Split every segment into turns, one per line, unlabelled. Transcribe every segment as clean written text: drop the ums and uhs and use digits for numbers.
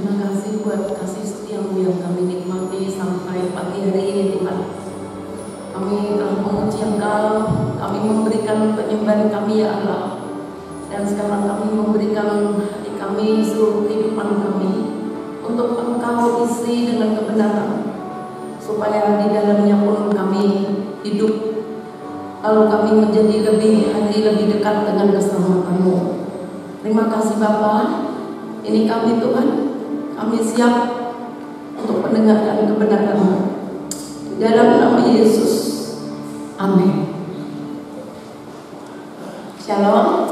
Terima kasih buat kasih setiamu yang kami nikmati sampai pagi hari ini Tuhan. Kami telah memuji Engkau, kami memberikan penyembahan kami ya Allah. Dan sekarang kami memberikan hati kami, seluruh kehidupan kami untuk Engkau isi dengan kebenaran, supaya di dalamnya pun kami hidup, lalu kami menjadi lebih dekat dengan keselamatan-Mu. Terima kasih Bapa. Ini kami Tuhan, kami siap untuk mendengarkan kebenaran-Mu. Dalam nama Yesus, amin. Shalom.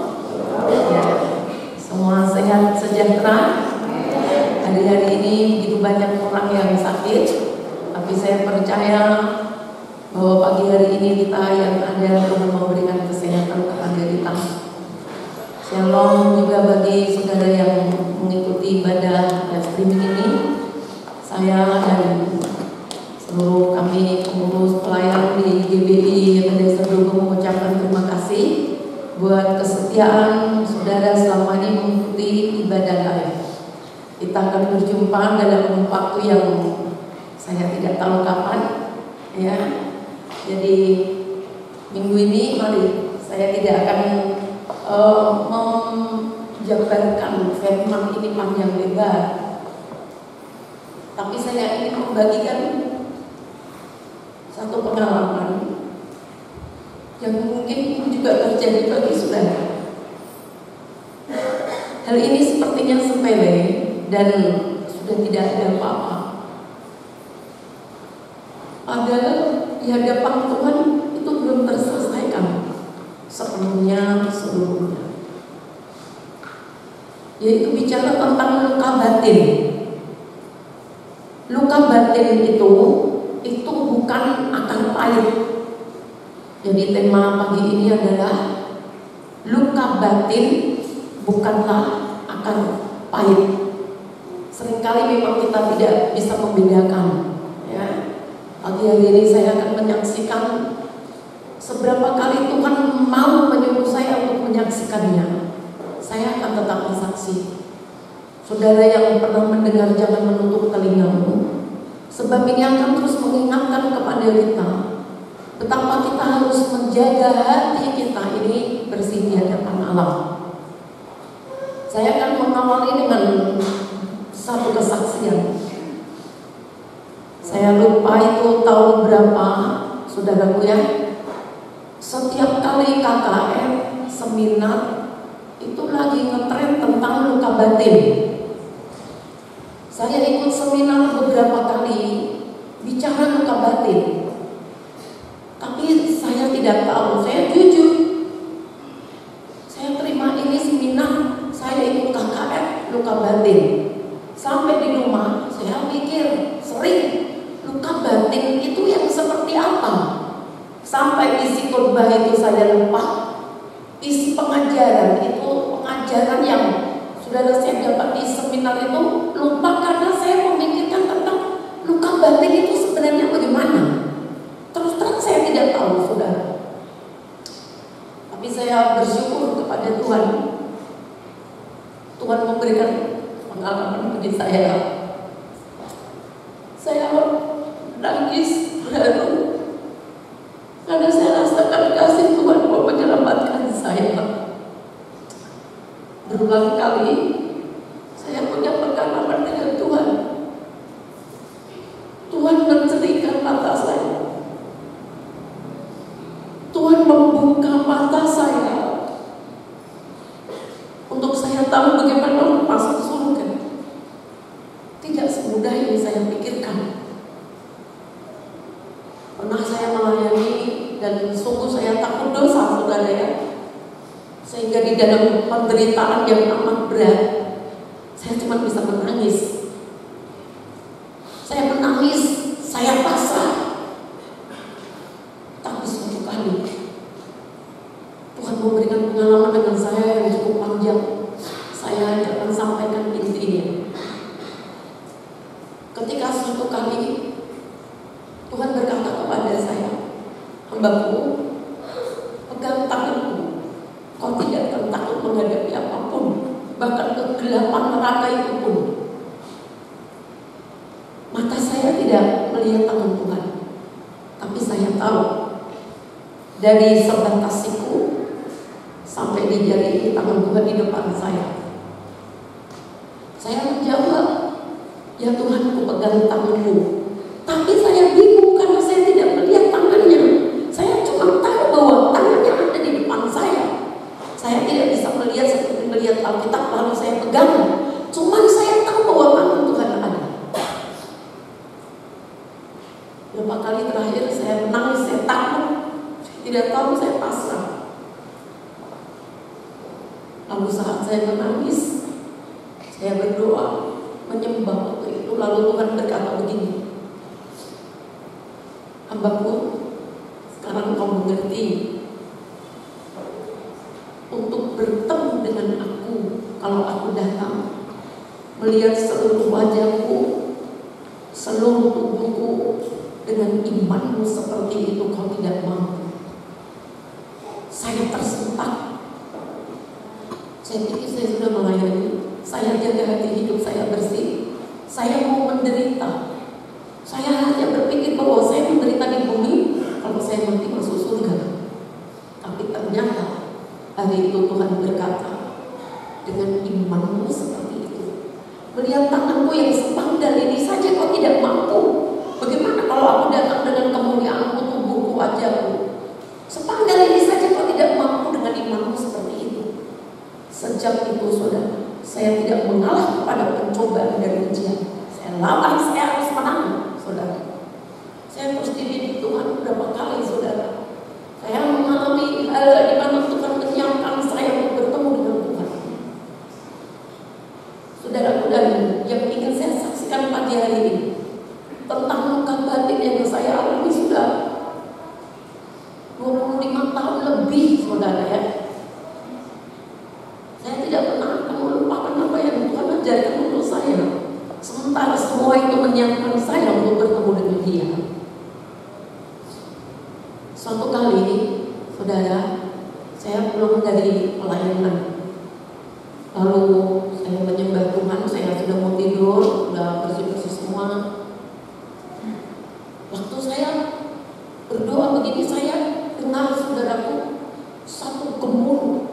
Ya, semua sehat sejahtera. Hari-hari ini begitu banyak orang yang sakit, tapi saya percaya bahwa pagi hari ini kita yang ada Tuhan memberikan kesehatan kepada kita. Shalom juga bagi saudara yang mengikuti ibadah live streaming ini. Saya dan seluruh kami pengurus pelayan di GBI Desa Dogo mengucapkan terima kasih buat kesetiaan saudara selama ini mengikuti ibadah live. Kita akan berjumpa dalam waktu yang saya tidak tahu kapan, ya. Jadi minggu ini mari saya tidak akan menjabarkan firman ini panjang lebar, tapi saya ingin membagikan satu pengalaman yang mungkin juga terjadi bagi saudara. Hal ini sepertinya sepele dan sudah tidak ada apa-apa, padahal di hadapan Tuhan itu belum terselesaikan sepenuhnya seluruhnya, yaitu bicara tentang luka batin. Luka batin itu bukan akar pahit. Jadi tema pagi ini adalah luka batin bukanlah akar pahit. Seringkali memang kita tidak bisa membedakan, ya. Pagi hari ini saya akan menyaksikan seberapa kali Tuhan mau menyuruh saya untuk menyaksikannya. Saya akan tetap bersaksi. Saudara yang pernah mendengar jangan menutup telingamu, sebab ini akan terus mengingatkan kepada kita betapa kita harus menjaga hati kita ini bersih di hadapan Allah. Saya akan mengawali dengan satu kesaksian. Saya lupa itu tahun berapa, saudaraku ya. Setiap kali KKN seminar itu lagi ngetren tentang luka batin. Saya ikut seminar beberapa kali bicara luka batin, tapi saya tidak tahu. Saya jujur, saya terima ini seminar, saya ikut KKN luka batin. Sampai di rumah saya pikir sering, luka batin itu yang seperti apa? Sampai isi khotbah itu saya lupa. Isi pengajaran itu pengajaran yang saudara saya dapat di seminar itu lupa, karena saya memikirkan tentang luka batin itu sebenarnya bagaimana. Terus terang saya tidak tahu, saudara. Tapi saya bersyukur kepada Tuhan. Tuhan memberikan pengalaman bagi saya. Saya nangis baru karena saya rasakan kasih Tuhan mau menyelamatkan saya. Berulang kali saya punya pengalaman dengan Tuhan. Tuhan mencerahkan mata saya. Tuhan membuka mata saya untuk saya tahu bagaimana masuk surga. Tidak semudah yang saya pikirkan. Pernah saya melayani dan sungguh saya takut dosa, saudara ya. Sehingga di dalam penderitaan yang amat berat, saya cuma bisa menangis. Saya menangis, saya pasrah. Tapi suatu kali Tuhan memberikan pengalaman dengan saya yang cukup panjang. Saya akan sampaikan intinya. Ketika suatu kali Tuhan berkata kepada saya, "Hambaku, pegang tanganku. Kau tidak akan takut menghadapi apapun, bahkan kegelapan neraka itu pun. melihat tangan Tuhan. Tapi saya tahu dari sebatas siku sampai di jari ini tangan Tuhan di depan saya. Saya menjawab, ya Tuhan, ku pegang tanganmu. Tapi saya bingung karena saya tidak melihat tangannya. Saya cuma tahu bahwa tangannya ada di depan saya. Saya tidak bisa melihat seperti melihat Alkitab lalu saya pegang. Cuman saya tahu bahwa tangan Tuhan ada. Berapa kali terakhir saya menangis, saya takut, saya tidak tahu, saya pasrah. Lalu saat saya menangis, saya berdoa, menyembah waktu itu. Lalu Tuhan berkata begini, hambaku, sekarang kau mengerti. Untuk bertemu dengan aku, kalau aku datang, melihat seluruh wajahku, seluruh tubuhku, dengan imanmu seperti itu kau tidak mampu. Saya tersentak. Saya pikir saya sudah melayani, saya jaga hati hidup saya bersih, saya mau menderita. Saya hanya berpikir bahwa saya menderita di bumi, kalau saya nanti masuk surga. Tapi ternyata hari itu Tuhan berkata, dengan imanmu seperti itu, melihat tanganku yang sepanggal ini saja kau tidak mampu. Bagaimana kalau aku datang dengan kemuliaanku, tubuhku, wajahku? Sepanggal ini saja kau tidak mampu dengan imanmu seperti itu. Sejak itu saudara, saya tidak mengalah kepada pencobaan dan ujian. Saya lawan, saya harus menang, saudara. Saya terus dididik Tuhan berapa kali, saudara. Saya mengalami hal di mana Tuhan menyiapkan saya untuk bertemu dengan Tuhan. Saudara, dan yang ingin saya saksikan pagi hari ini tentang luka batin yang saya alami sudah 25 tahun lebih, saudara ya. Saya tidak pernah akan melupakan apa yang Tuhan ajarkan untuk saya. Sementara semua itu menyiapkan saya untuk bertemu dengan Dia. Suatu kali, saudara, saya pulang dari pelayanan. Lalu saya menyembah Tuhan, saya sudah mau tidur, sudah bersih-bersih semua. Waktu saya berdoa begini, saya dengar, saudaraku, satu gemuruh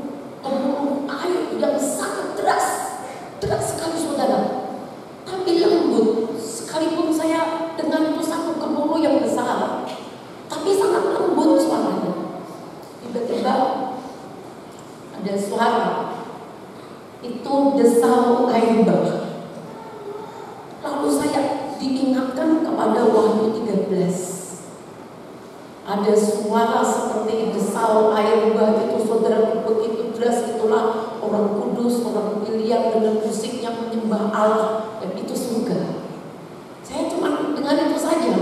air yang sangat deras sekali, saudara. Tapi lembut, sekalipun saya dengar itu satu gemuruh yang besar, tapi sangat lembut suaranya. Tiba-tiba ada suara, itu desau air bah. Lalu saya diingatkan kepada Wahyu 13. Ada suara seperti desau air bah itu, saudara, begitu deras. Itulah orang kudus, orang pilihan dengan musiknya menyembah Allah, dan itu surga. Saya cuma dengar itu saja.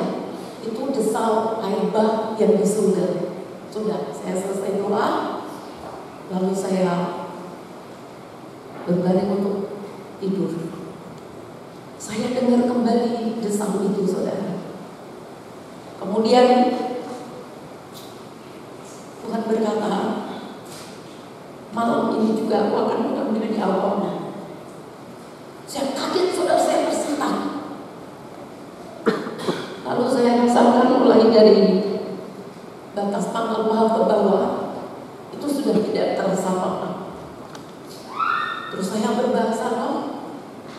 Itu desau air bah yang di surga. Sudah, saya selesai doa, lalu saya berbaring untuk tidur. Saya dengar kembali desau itu, saudara. Kemudian Tuhan berkata, malam ini juga aku akan mengambil di awalnya. Saya kaget, saudara, saya tersentak. Lalu saya rasakan mulai dari batas pangkal paha ke bawah itu sudah tidak terasa apa-apa. Terus saya berbahasa roh,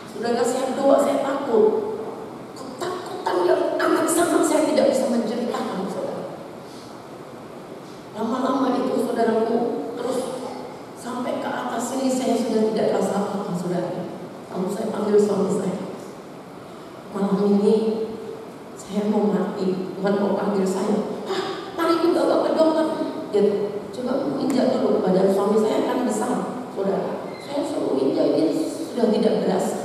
saudara, saya doa, saya takut. Ketakutan yang amat sangat saya tidak bisa menceritakan, saudara. Lama-lama itu, saudaraku, terus sampai ke atas ini saya sudah tidak rasa apa-apa, saudara. Lalu saya panggil suami saya. Malam ini saya mau mati, Tuhan mau panggil saya. Mari kita bawa ke dokter. Ya, coba injak dulu, badan suami saya kan besar, saudara. Saya suruh injak, ini sudah tidak berasa.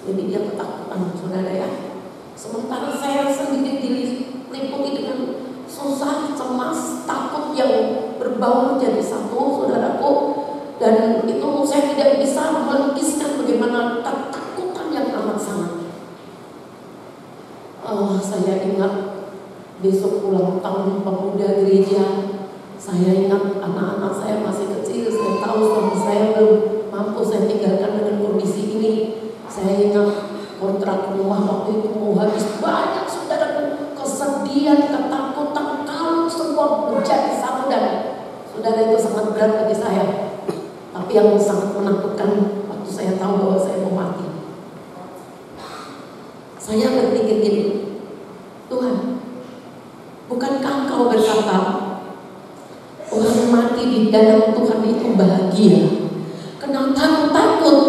Jadi dia ketakutan, saudara ya. Sementara saya sendiri diliputi dengan susah, cemas, takut yang berbaur jadi satu, saudaraku. Dan itu saya tidak bisa melukiskan bagaimana ketakutan yang amat sangat. Saya ingat besok ulang tahun pemuda gereja. Saya ingat anak-anak saya masih kecil. Saya tahu suami saya belum mampu saya tinggalkan dengan kondisi ini. Saya ingat kontrak rumah waktu itu mau habis. Banyak saudaraku kesedihan, ketakutan, kalau semua menjadi satu, dan saudara itu sangat berat bagi saya. Tapi yang sangat menakutkan waktu saya tahu bahwa saya mau mati, saya berpikir gini, Tuhan, bukankah Engkau berkata orang mati di dalam Tuhan itu bahagia? Kenapa aku takut?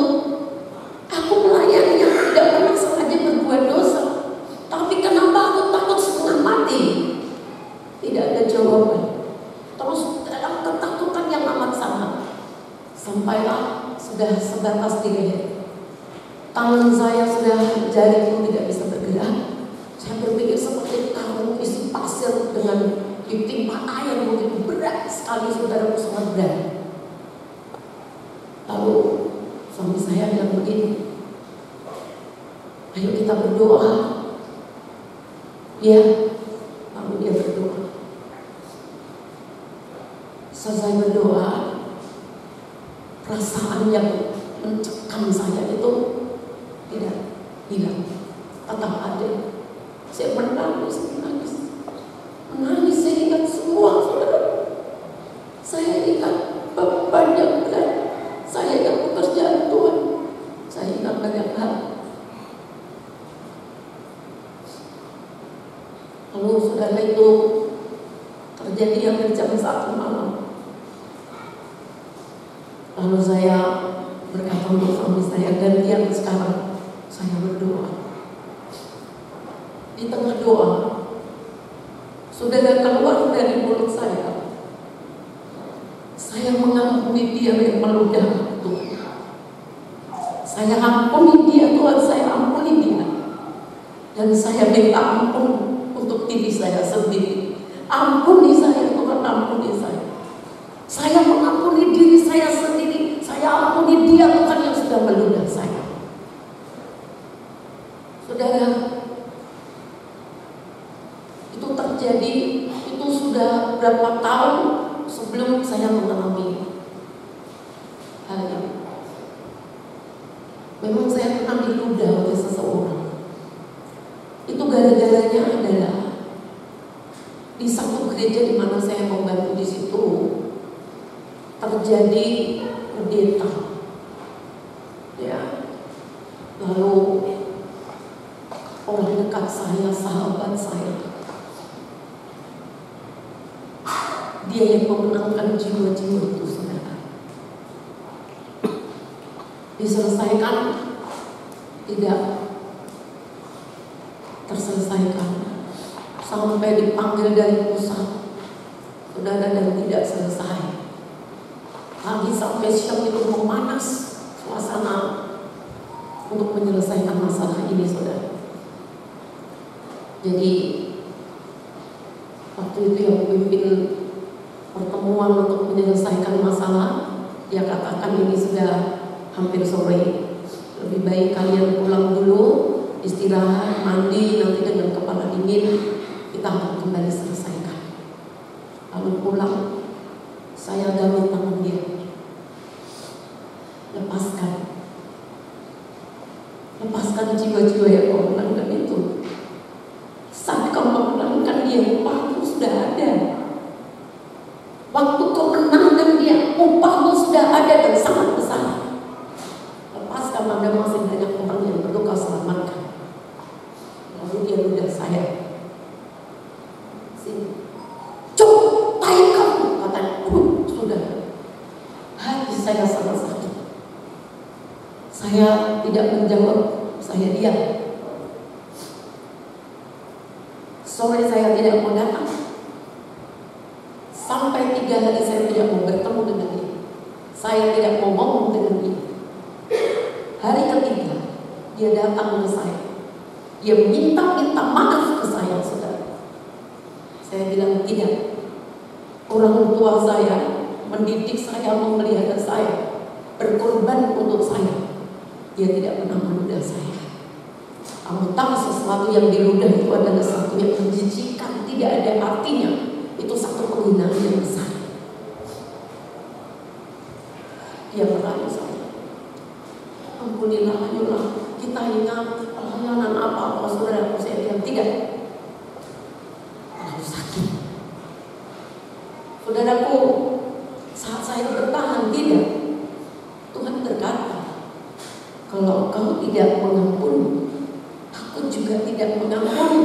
Aku melayani yang tidak pernah sengaja berbuat dosa, tapi kenapa aku takut setengah mati? Tidak ada jawaban. Terus dalam ketakutan yang amat sangat, sampailah sudah sebatas di leher. Tangan saya sudah, jariku tidak bisa bergerak. Saya berpikir seperti karung isi pasir dengan ditimpa air, begitu berat sekali, saudaraku, sangat berat. Lalu suami saya bilang begini, ayo kita berdoa. Ya, lalu dia berdoa. Selesai berdoa, perasaan yang mencekam saya itu tidak hilang, tetap ada. Saya menangis, saya ingat semua, saudara. Saya ingat beban yang berat, saya ingat pekerjaan Tuhan, saya ingat banyak hal. Lalu saudara, itu terjadi hampir jam 1 malam. Lalu saya berkata untuk suami saya, gantian sekarang saya berdoa. Di tengah doa, saudara, keluar dari mulut saya mengampuni dia yang meludah Tuhan. Saya ampuni dia, Tuhan, saya ampuni dia. Dan saya minta ampun untuk diri saya sendiri. Ampuni saya, Tuhan, ampuni saya. Saya mengampuni diri saya sendiri. Saya ampuni dia, Tuhan, yang sudah meludah saya. Saudara, itu terjadi, itu sudah berapa tahun sebelum saya mengalami hal ini. Memang saya pernah diludah oleh seseorang. Itu gara-garanya adalah di satu gereja di mana saya membantu di situ terjadi kudeta. Ya. Lalu orang dekat saya, sahabat saya, dia yang memenangkan jiwa-jiwa itu, saudara. Diselesaikan, tidak terselesaikan, sampai dipanggil dari pusat, saudara, dan tidak selesai. Pagi sampai siang itu memanas suasana untuk menyelesaikan masalah ini, saudara. Jadi waktu itu yang memimpin pertemuan untuk menyelesaikan masalah, dia katakan ini sudah hampir sore, lebih baik kalian pulang dulu, istirahat, mandi, nanti dengan kepala dingin kita akan kembali selesaikan. Lalu pulang, saya ganggu tangan dia, lepaskan jiwa-jiwa yang kau menangkan itu. Saat kau memenangkan dia, upahmu sudah ada. Waktu kau menangkan dia, upahmu sudah ada dan sangat besar. Lepaskan, ada masih banyak orang yang perlu kau selamatkan. Lalu dia ludah saya, sini, cuk, tai kamu, katanya. Sudah, hati saya sangat sakit. Saya tidak menjawab, saya diam. Sore saya tidak mau datang. Sampai 3 hari saya tidak mau bertemu dengan dia. Saya tidak mau ngomong dengan dia. Hari ketiga, dia datang ke saya. Dia minta maaf ke saya, saudara. Saya bilang tidak. Orang tua saya mendidik saya, memelihara saya, berkorban untuk saya. Dia tidak pernah meludah saya. Kamu tahu sesuatu yang diludah itu adalah sesuatu yang menjijikan, tidak ada artinya. Itu satu penghinaan yang besar. Dia merayu saya. Ampunilah, ayolah, kita ingat pelayanan apa saudara. Saya bilang tidak, terlalu sakit. Saudaraku, saat saya bertahan tidak, Tuhan berkata, kalau kau tidak mengampuni, aku juga tidak mengampuni.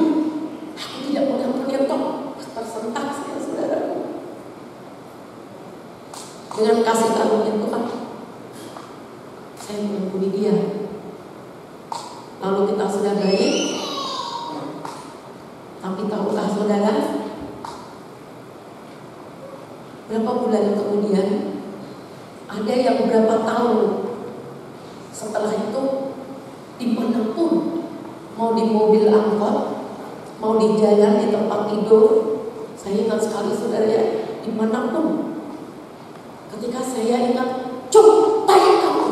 Aku tidak mengampuni engkau. Tersentak saya, saudaraku. Dengan kasih karunia Tuhan, saya mengampuni dia. Lalu kita sudah baik. Tapi tahukah saudara, berapa bulan kemudian, ada yang berapa tahun setelah itu, dimanapun, mau di mobil angkot, mau di jalan, di tempat tidur, saya ingat sekali saudara ya, dimanapun, ketika saya ingat, tai kamu,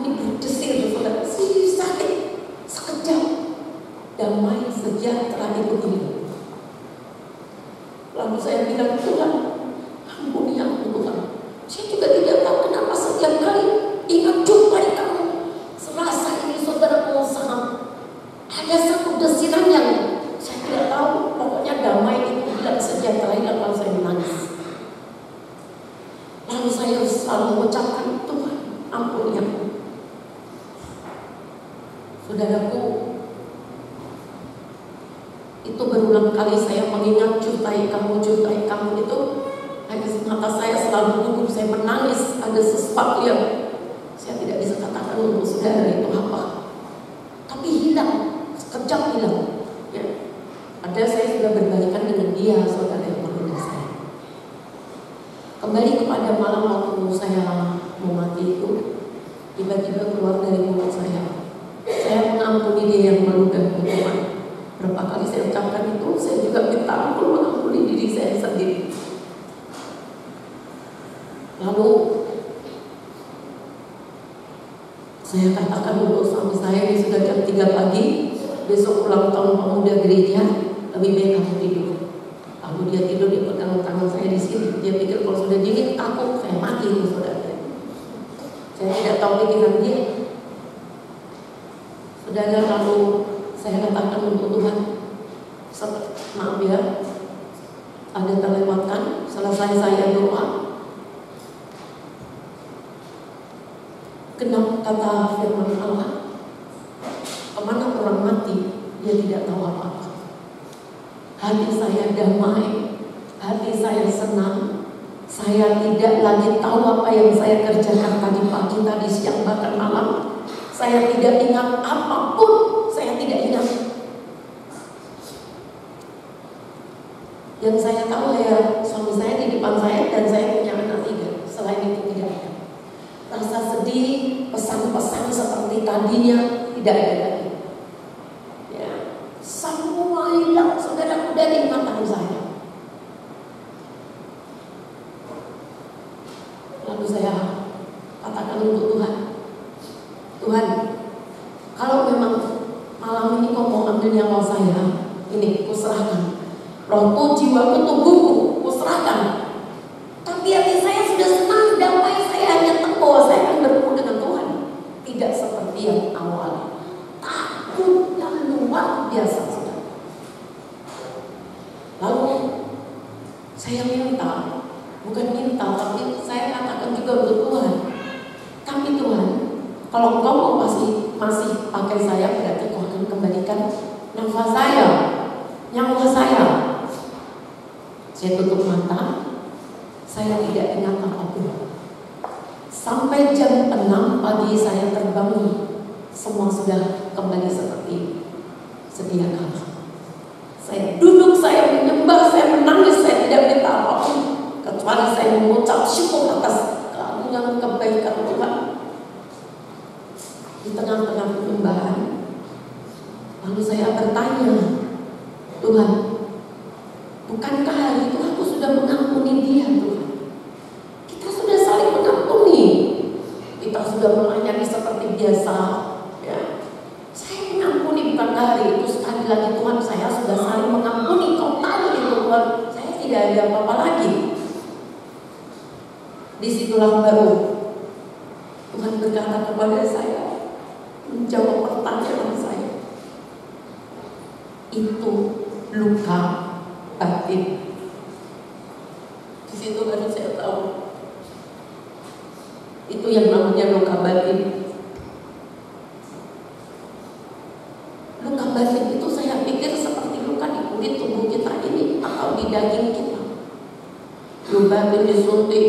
ini berdesir saudara, sakit, sekejap, damai sejahtera itu hilang. Lalu saya bilang, Tuhan, ampuni aku Tuhan. Saya juga tidak tahu kenapa setiap kali ingat jumpai kamu, serasa ini saudara pengusaha, ada satu desiran yang saya tidak tahu. Pokoknya damai itu hilang, sejahtera hilang. Lalu saya menangis. Lalu saya selalu mengucapkan, Tuhan, ampuni aku. Saudaraku, itu berulang kali saya mengingat jutai kamu itu. Mata saya selalu gugup, saya menangis. Ada sesuatu yang saya tidak bisa katakan untuk saudara itu apa, tapi hilang, sekejap hilang ya. Ada saya sudah berbalikan dengan dia, saudara yang berbeda saya. Kembali kepada malam waktu saya mau mati itu, tiba-tiba keluar dari mulut saya mengampuni dia yang meludah Tuhan. Berapa kali saya ucapkan itu, saya juga minta ampun, mengampuni diri saya sendiri. Lalu saya katakan untuk suami saya, ini sudah jam 3 pagi, besok ulang tahun pemuda gereja, lebih baik kamu tidur. Lalu dia tidur, dia pegang tangan saya di sini. Dia pikir kalau sudah dingin takut saya mati itu saudara. Saya tidak tahu pikiran dia. Saudara, lalu saya katakan untuk Tuhan, maaf ya, ada terlewatkan. Selesai saya doa, kenapa kata firman Allah, kemana orang mati, dia tidak tahu apa-apa. Hati saya damai, hati saya senang. Saya tidak lagi tahu apa yang saya kerjakan tadi pagi, tadi siang, bahkan malam. Saya tidak ingat apapun, saya tidak ingat. Yang saya tahu ya, suami saya di depan saya dan saya punya anak 3. Selain itu tidak ada. Rasa sedih, pesan-pesan seperti tadinya tidak ada lagi. Ya, semua hilang, saudara, dari ingatan saya. Lalu saya katakan untuk Tuhan, Tuhan, kalau memang malam ini kau mau ambil nyawa saya, ini kuserahkan. Rohku, jiwaku, tubuhku, kuserahkan. Tapi hati saya sudah senang, damai. Saya hanya tahu bahwa saya akan bertemu dengan Tuhan. Tidak seperti yang awal, takut yang luar biasa sudah. Lalu saya minta, bukan minta, tapi saya katakan juga untuk Tuhan, tapi Tuhan, kalau Engkau masih pakai saya, berarti Kau akan kembalikan nafas saya, nyawa saya. Saya tutup mata, saya tidak ingat apapun. Sampai jam 6 pagi saya terbangun, semua sudah kembali seperti sedia kala. Saya duduk, saya menyembah, saya menangis, saya tidak minta apapun, kecuali saya mengucap syukur atas keagungan kebaikan Tuhan. Di tengah-tengah penyembahan, lalu saya bertanya, Tuhan, bukankah hari itu aku sudah mengampuni dia, Tuhan? Kita sudah saling mengampuni, kita sudah melayani seperti biasa, ya. Saya mengampuni, bukankah hari itu sekali lagi Tuhan, saya sudah saling mengampuni. Kau tahu itu Tuhan, saya tidak ada apa-apa lagi. Disitulah baru Tuhan berkata kepada saya, menjawab pertanyaan itu luka batin. Di situ baru saya tahu itu yang namanya luka batin. Luka batin itu saya pikir seperti luka di kulit tubuh kita ini atau di daging kita. Luka batin disuntik,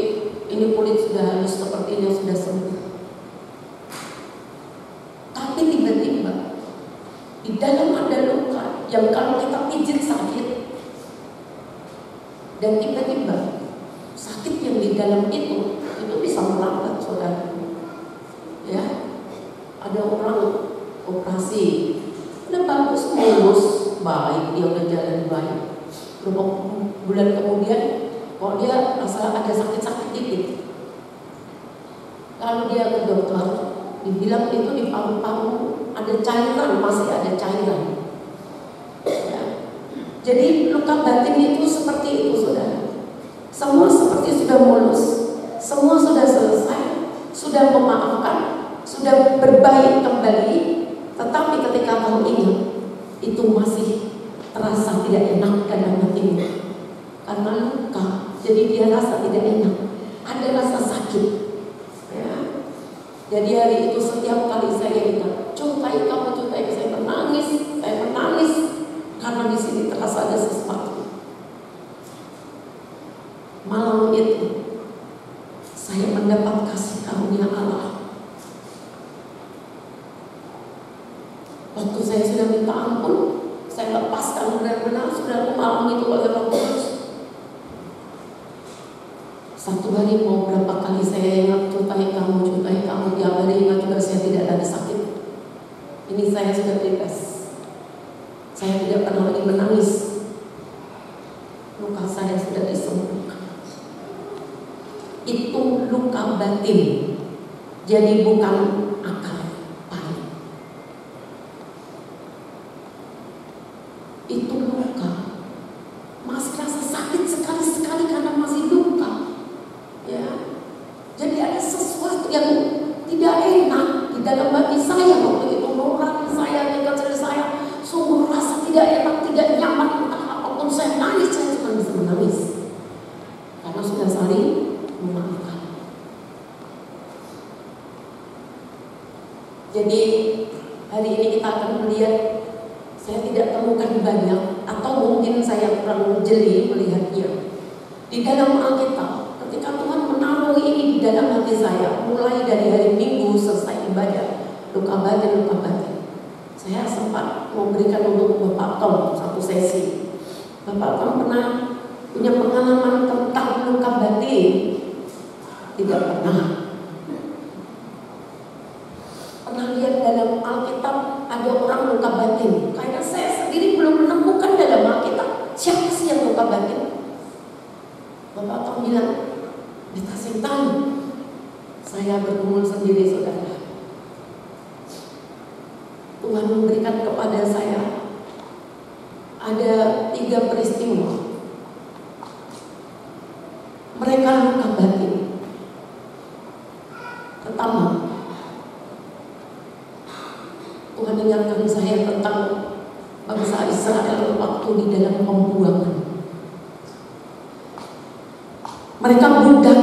ini kulit sudah halus sepertinya sudah sembuh. Tapi tiba-tiba di dalam ada luka yang kalau kita pijit sakit, dan tiba-tiba sakit yang di dalam itu bisa melambat, saudara. Ya, ada orang operasi, udah bagus, mulus, baik, dia udah jalan baik. Beberapa bulan kemudian, kok dia rasa ada sakit-sakit dikit. Lalu dia ke dokter, dibilang itu di paru-paru ada cairan, masih ada cairan. Ya. Jadi luka batin itu seperti itu, saudara. Semua seperti sudah mulus, semua sudah selesai, sudah memaafkan, sudah berbaik kembali, tetapi ketika kamu ingat, itu masih terasa tidak enak dalam hatimu karena luka. Jadi dia rasa tidak enak, ada rasa sakit. Ya. Jadi hari itu setiap kali saya ingat, cukai kamu, cukai, saya menangis karena di sini terasa ada sesuatu. Malam itu saya mendapat kasih karunia Allah. Waktu saya sudah minta ampun, saya lepaskan benar-benar saudara malam itu oleh Roh Kudus. Satu hari mau berapa kali saya ingat cutai kamu, tiap hari ingat juga saya tidak ada sakit. Ini saya sudah bebas. Saya tidak pernah lagi menangis. Luka saya sudah disembuhkan. Itu luka batin, jadi bukan akar pahit. Itu luka, masih rasa sakit sekali-sekali karena masih luka. Ya, jadi ada sesuatu yang tidak enak di dalam hati saya waktu itu. Nurani saya, negatif saya, sungguh rasa tidak enak, tidak nyaman. Entah apapun saya nangis, saya cuma bisa menangis karena sudah saling memaafkan. Jadi hari ini kita akan melihat, saya tidak temukan banyak atau mungkin saya kurang jeli melihatnya di dalam Alkitab. Ketika Tuhan menaruh ini di dalam hati saya, mulai dari hari Minggu selesai ibadah, luka batin, saya sempat memberikan untuk Bapak Tom satu sesi. Bapak Tom pernah punya pengalaman tentang luka batin? Tidak pernah. Pernah lihat dalam Alkitab ada orang luka batin? Karena saya sendiri belum menemukan dalam Alkitab siapa sih yang luka batin. Bapak Tom bilang, di Tasingtan saya bergumul sendiri, saudara. Tuhan memberikan kepada saya ada 3 peristiwa. Mereka luka batin. Pertama, Tuhan ingatkan saya tentang bangsa Israel waktu di dalam pembuangan. Mereka budak.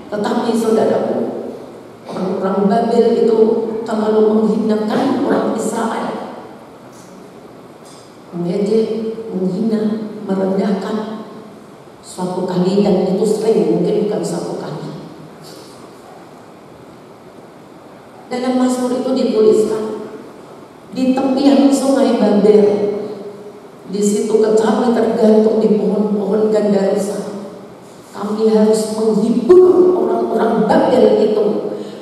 Tetapi saudaraku, orang-orang Babel itu terlalu menghinakan orang Israel, mengejek, menghina, merendahkan suatu kali, dan itu sering, mungkin bukan satu kali. Dalam Mazmur itu dituliskan, di tepian sungai Babel, di situ kami tergantung di pohon-pohon gandarusa. Kami harus menghibur orang-orang Babel itu,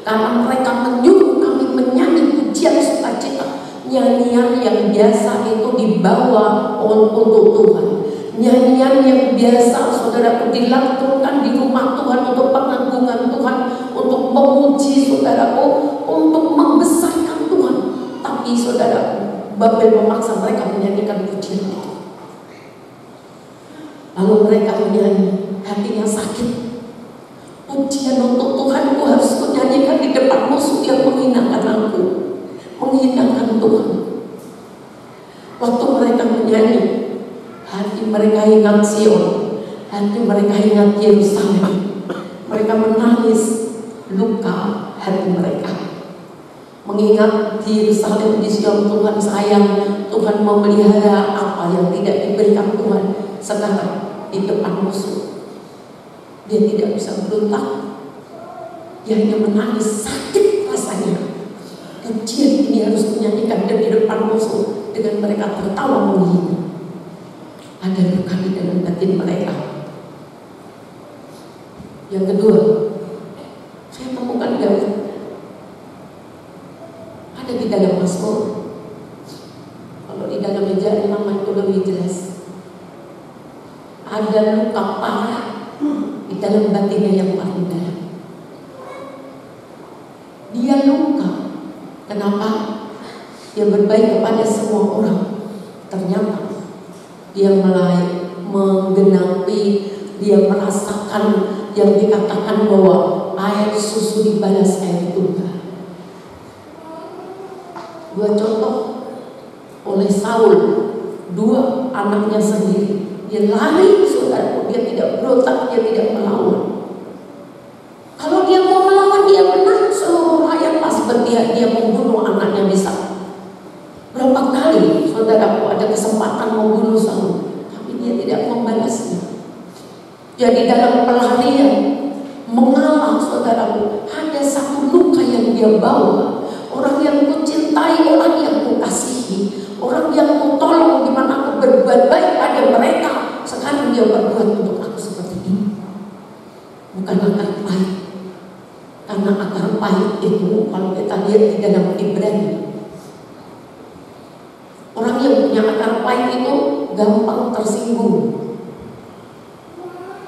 karena mereka menyuruh kami menyanyi pujian sukacita, nyanyian yang biasa itu dibawa untuk Tuhan, nyanyian yang biasa saudaraku dilantunkan di rumah Tuhan untuk pengagungan Tuhan, untuk memuji saudaraku, untuk membesarkan Tuhan. Tapi saudaraku, Babel memaksa mereka menyanyikan pujian itu. Lalu mereka menyanyi, hatinya sakit. Pujian untuk Tuhan ku harus kunyanyikan di depan musuh yang menghinakan aku, menghinakan Tuhan. Waktu mereka menyanyi, hati mereka ingat Sion, hati mereka ingat Yerusalem. Mereka menangis, luka hati mereka. Mengingat di Yerusalem, di Sion Tuhan sayang, Tuhan memelihara apa yang tidak diberikan Tuhan. Sekarang di depan musuh, dia tidak bisa berontak, dia hanya menangis, sakit rasanya. Ujian ini harus menyanyikan dan di depan musuh dengan mereka tertawa menghina. Ada luka di dalam batin mereka. Yang kedua, saya temukan Daud ada di dalam Mazmur. Kalau di dalam meja memang itu lebih jelas. Ada luka parah di dalam batinnya yang paling dalam. Dia luka. Kenapa? Dia berbaik kepada semua orang. Ternyata dia mulai menggenapi, dia merasakan yang dikatakan bahwa air susu dibalas air tunggal. Dua contoh oleh Saul, dua anaknya sendiri. Dia lari, saudaraku, dia tidak berontak, dia tidak melawan. Kalau dia mau melawan, dia menang, seluruh rakyat pas berpihak dia membunuh anaknya bisa. Berapa kali saudaraku ada kesempatan membunuh Saul, tapi dia tidak membalasnya. Jadi dalam pelarian mengalah, saudaraku, ada satu luka yang dia bawa. Orang yang ku cintai, orang yang ku kasihi, orang yang ku tolong, di mana aku berbuat baik pada mereka, sekarang dia berbuat untuk aku seperti ini. Bukan akar pahit. Karena akar pahit itu kalau kita lihat di dalam Ibrani, orang yang punya akar pahit itu gampang tersinggung.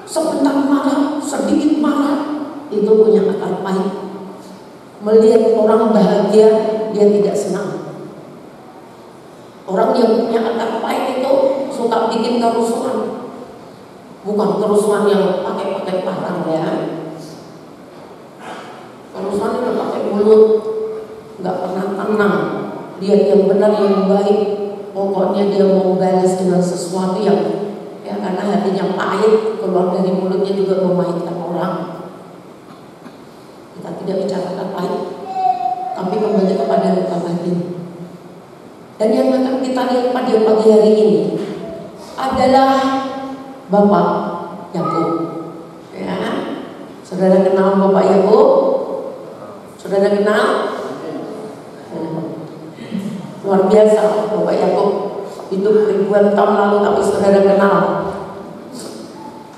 Sebentar marah, sedikit marah, itu punya akar pahit. Melihat orang bahagia, dia tidak senang. Orang yang punya akar pahit itu suka bikin kerusuhan. Bukan kerusuhan yang pakai parang ya. Kerusuhan itu pakai mulut, nggak pernah tenang. Lihat yang benar, yang baik, pokoknya dia mau balas dengan sesuatu yang ya, karena hatinya pahit, keluar dari mulutnya juga memahitkan orang. Kita tidak bicarakan pahit, tapi kembali kepada luka batin. Dan yang akan kita lihat pada pagi hari ini adalah Bapak Yakub. Ya, saudara kenal Bapak Yakub? Saudara kenal? Luar biasa Bapak Yakub, hidup ribuan tahun lalu, tapi saudara kenal.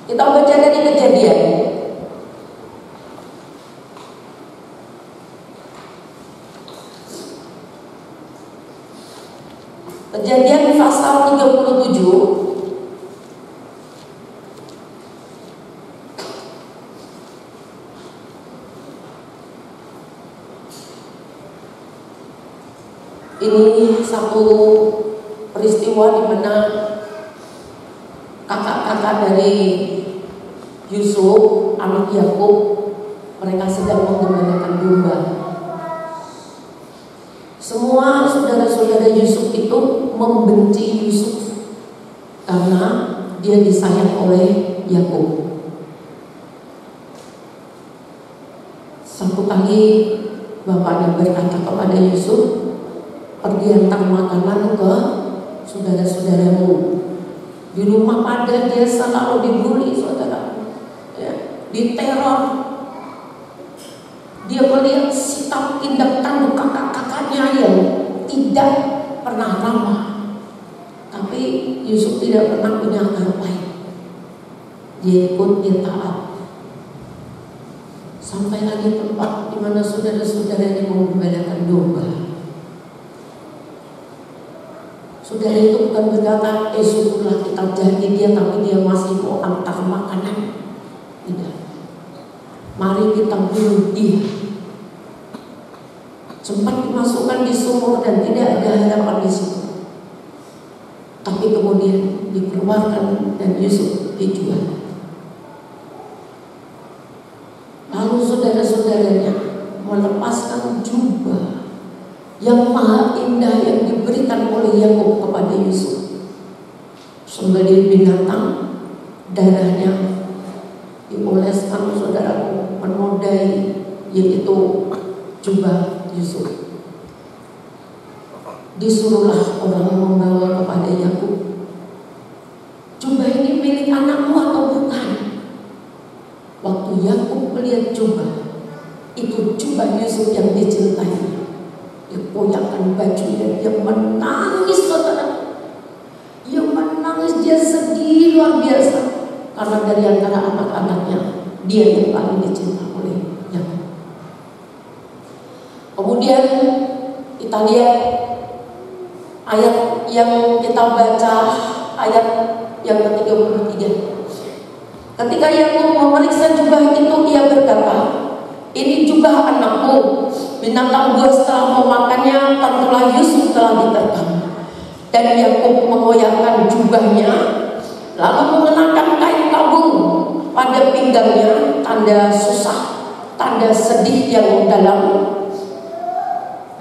Kita baca dari Kejadian. Kejadian pasal 37. Ini satu peristiwa di mana kakak-kakak dari Yusuf, anak Yakub, mereka sedang menggembalakan domba. Semua saudara-saudara Yusuf itu membenci Yusuf karena dia disayang oleh Yakub. Satu kali bapaknya berkata kepada Yusuf, pergi antar makanan ke saudara-saudaramu. Di rumah pada dia selalu dibully, saudara, ya, diteror. Dia melihat sikap tindak tanduk kakak-kakaknya yang tidak pernah ramah. Tapi Yusuf tidak pernah punya akar pahit. Dia ikut, dia taat. Sampai lagi tempat di mana saudara-saudaranya menggembalakan domba. Saudara itu bukan berkata, syukurlah kita jadi dia, tapi dia masih mau antar makanan. Tidak. Mari kita bunuh dia. Sempat dimasukkan di sumur dan tidak ada harapan di situ. Tapi kemudian dikeluarkan dan Yusuf dijual. Lalu saudara-saudaranya melepaskan jubah yang maha indah yang diberikan oleh Yakub kepada Yusuf. Sembelih binatang, darahnya dioleskan saudaraku, menodai yaitu jubah Yusuf. Disuruhlah orang membawa kepada Yakub, jubah ini milik anakmu atau bukan? Waktu Yakub melihat jubah, itu jubah Yusuf yang dicintainya, dia koyakkan bajunya, dia menangis saudara. Dia menangis, dia sedih luar biasa, karena dari antara anak-anaknya dia yang paling dicinta oleh Yakub. Kemudian kita lihat ayat yang kita baca, ayat yang ke-33. Ketika Yakub memeriksa jubah itu, ia berkata, ini jubah anakku, binatang buas telah memakannya, tentulah Yusuf telah diterkam. Dan Yakub mengoyakkan jubahnya, lalu mengenakan kain tabung pada pinggangnya, tanda susah, tanda sedih yang dalam.